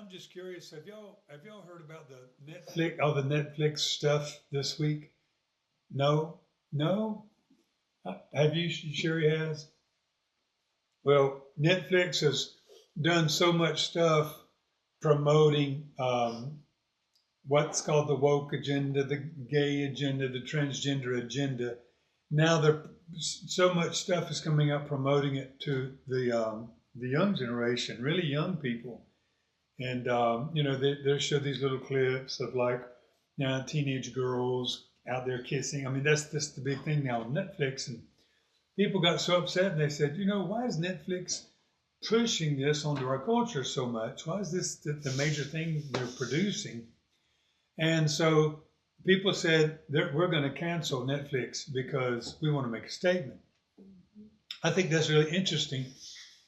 I'm just curious. Have y'all heard about the Netflix, all the Netflix stuff this week? No, no. Have you? Sherry has. Well, Netflix has done so much stuff promoting what's called the woke agenda, the gay agenda, the transgender agenda. Now there, so much stuff is coming up promoting it to the young generation, really young people. And they show these little clips of like teenage girls out there kissing. I mean, that's the big thing now on Netflix. And people got so upset and they said, why is Netflix pushing this onto our culture so much? Why is this the major thing they're producing? And so people said that we're going to cancel Netflix because we want to make a statement. I think that's really interesting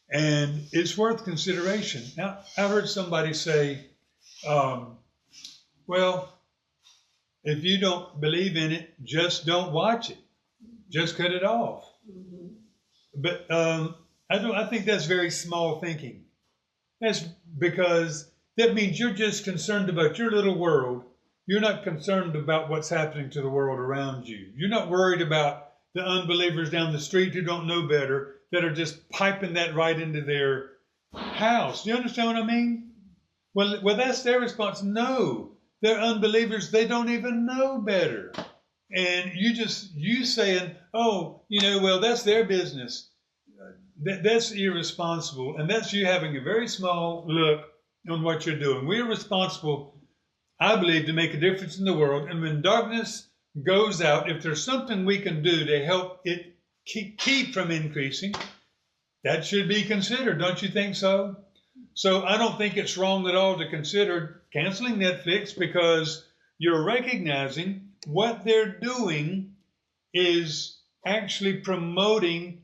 and it's worth consideration. Now, I heard somebody say, um, well, if you don't believe in it, just don't watch it. Just cut it off. Mm-hmm. But I think that's very small thinking. That's because that means you're just concerned about your little world. You're not concerned about what's happening to the world around you. You're not worried about the unbelievers down the street who don't know better that are just piping that right into their house. Do you understand what I mean? Well, that's their response. No, they're unbelievers. They don't even know better. And you saying, oh, well, that's their business. That's irresponsible. And that's you having a very small look on what you're doing. We're responsible, I believe, to make a difference in the world. And when darkness goes out, if there's something we can do to help it keep from increasing, that should be considered. Don't you think so? So I don't think it's wrong at all to consider canceling Netflix because you're recognizing what they're doing is actually promoting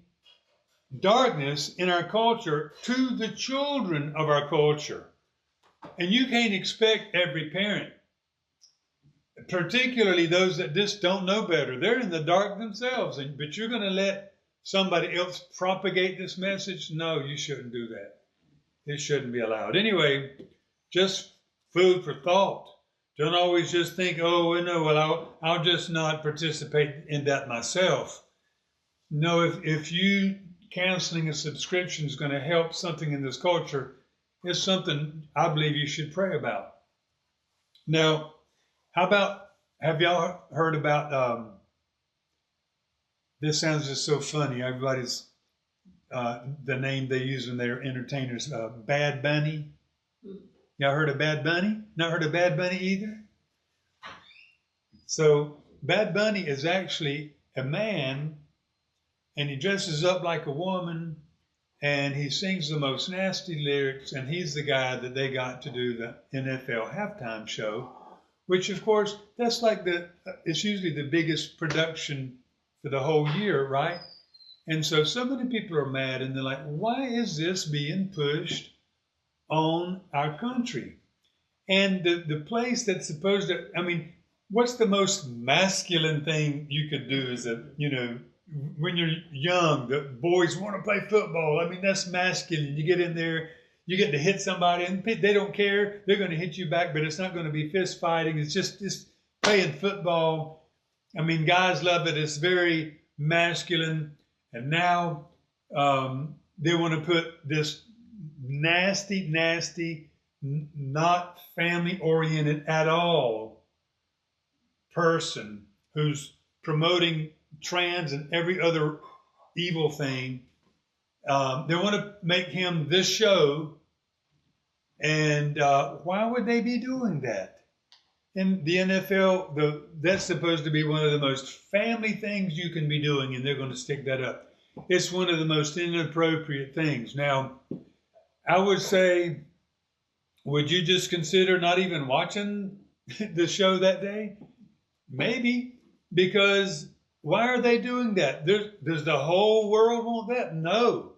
darkness in our culture to the children of our culture. And you can't expect every parent, particularly those that just don't know better. They're in the dark themselves, but you're going to let somebody else propagate this message? No, you shouldn't do that. It shouldn't be allowed. Anyway, just food for thought. Don't always just think, oh, no, well, I'll just not participate in that myself. No, if you canceling a subscription is going to help something in this culture, it's something I believe you should pray about. Now, have y'all heard about, this sounds just so funny. Everybody's, the name they use when they're entertainers, Bad Bunny. Y'all heard of Bad Bunny? Not heard of Bad Bunny either? So Bad Bunny is actually a man and he dresses up like a woman and he sings the most nasty lyrics and he's the guy that they got to do the NFL halftime show, which of course, that's like it's usually the biggest production for the whole year, right? And so many people are mad and they're like, why is this being pushed on our country? And the place that's supposed to, what's the most masculine thing you could do is when you're young, the boys want to play football. That's masculine. You get in there, you get to hit somebody and they don't care. They're going to hit you back, but it's not going to be fist fighting. It's just playing football. Guys love it. It's very masculine. And now they want to put this nasty, not family-oriented at all person who's promoting trans and every other evil thing. They want to make him this show. And why would they be doing that? In the NFL, that's supposed to be one of the most family things you can be doing, and they're going to stick that up. It's one of the most inappropriate things. Now, I would say, would you just consider not even watching the show that day? Maybe, because why are they doing that? Does the whole world want that? No.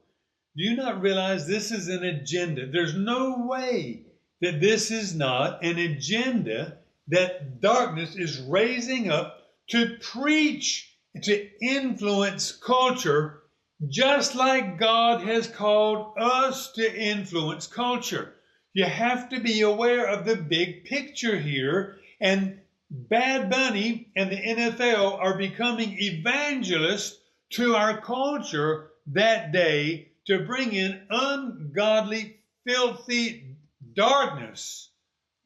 Do you not realize this is an agenda? There's no way that this is not an agenda that darkness is raising up to preach, to influence culture, just like God has called us to influence culture. You have to be aware of the big picture here. And Bad Bunny and the NFL are becoming evangelists to our culture that day to bring in ungodly, filthy darkness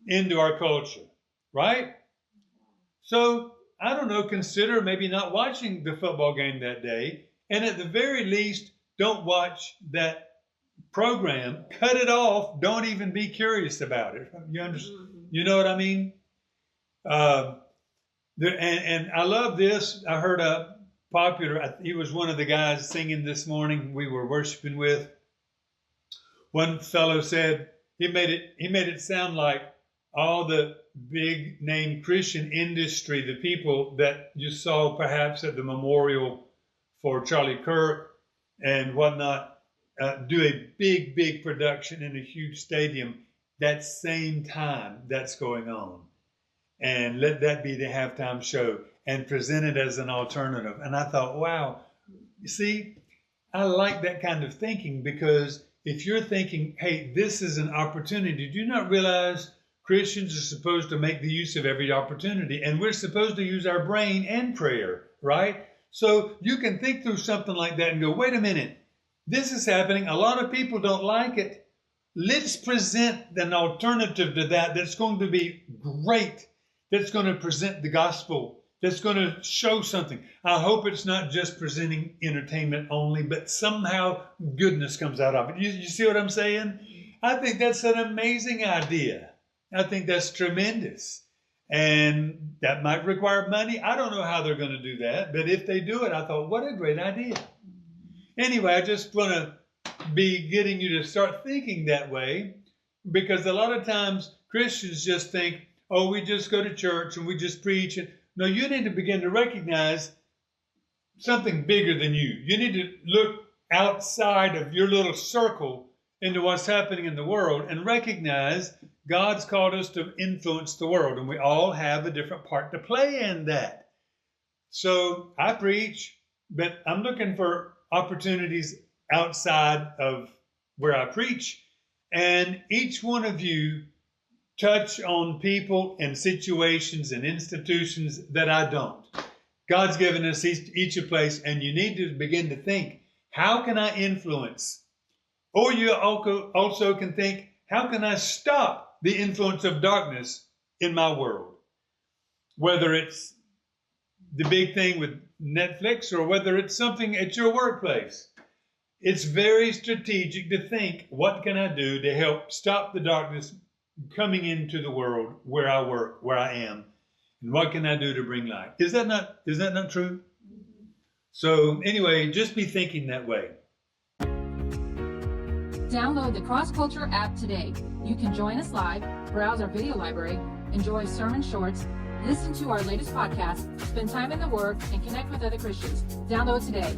into our culture, right? So, I don't know, consider maybe not watching the football game that day, and at the very least, don't watch that program. Cut it off. Don't even be curious about it. You understand? You know what I mean? And I love this. I heard a popular, he was one of the guys singing this morning we were worshiping with. One fellow said, he made it sound like all the big name Christian industry, the people that you saw perhaps at the memorial for Charlie Kirk and whatnot, do a big production in a huge stadium that same time that's going on. And let that be the halftime show and present it as an alternative. And I thought, wow, you see, I like that kind of thinking, because if you're thinking, hey, this is an opportunity, do you not realize Christians are supposed to make the use of every opportunity, and we're supposed to use our brain and prayer, right? So you can think through something like that and go, wait a minute, this is happening. A lot of people don't like it. Let's present an alternative to that that's going to be great, that's going to present the gospel, that's going to show something. I hope it's not just presenting entertainment only, but somehow goodness comes out of it. You see what I'm saying? I think that's an amazing idea. I think that's tremendous. And that might require money. I don't know how they're going to do that, but if they do it, I thought, what a great idea. Anyway, I just want to be getting you to start thinking that way, because a lot of times Christians just think, oh, we just go to church and we just preach. No, you need to begin to recognize something bigger than you. You need to look outside of your little circle into what's happening in the world and recognize God's called us to influence the world, and we all have a different part to play in that. So I preach, but I'm looking for opportunities outside of where I preach, and each one of you touch on people and situations and institutions that I don't. God's given us each a place, and you need to begin to think, how can I influence? Or you also can think, how can I stop the influence of darkness in my world? Whether it's the big thing with Netflix or whether it's something at your workplace. It's very strategic to think, what can I do to help stop the darkness coming into the world where I work, where I am, and what can I do to bring light? Is that not true? So anyway, just be thinking that way. Download the Cross Culture app today. You can join us live, browse our video library, enjoy sermon shorts, listen to our latest podcast, spend time in the Word, and connect with other Christians. Download today.